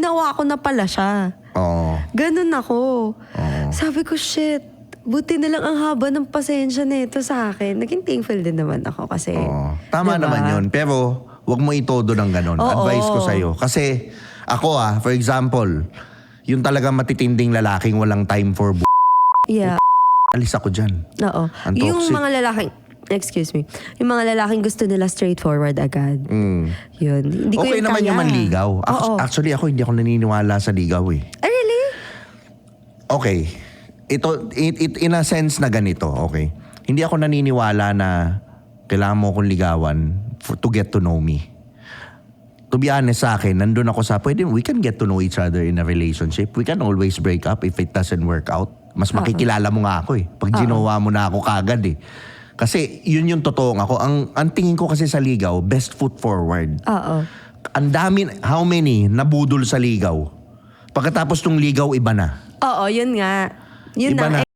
ginawa ko na pala siya. Oo. Ganun ako. Oo. Sabi ko, shit, buti na lang ang haba ng pasensya nito sa akin. Naging thankful din naman ako kasi. Oo. Tama diba? naman yun. Pero, wag mo itodo ng ganon. Oo. Advice ko sa'yo. Kasi, ako for example, yung talagang matitinding lalaking walang time for Yeah. alis ako dyan. Oo. Ang Yung toxic. mga lalaking, excuse me, yung mga lalaking gusto nila straightforward agad. Yun. Hindi ko Okay yun naman kaya. yung manligaw. Oo. Actually, ako hindi ako naniniwala sa ligaw eh. Really? Okay. Ito, in a sense na ganito, okay. Hindi ako naniniwala na kailangan mo akong ligawan to get to know me. To be honest sa akin, nandun ako sa, we can get to know each other in a relationship. We can always break up if it doesn't work out. Mas makikilala mo nga ako eh. Pag ginawa mo na ako kagad eh. Kasi yun yung totoong ako. Ang tingin ko kasi sa ligaw, best foot forward. Oo. Ang dami, how many nabudol sa ligaw? Pagkatapos tong ligaw, iba na. Oo, yun nga. Yun Iba na. na.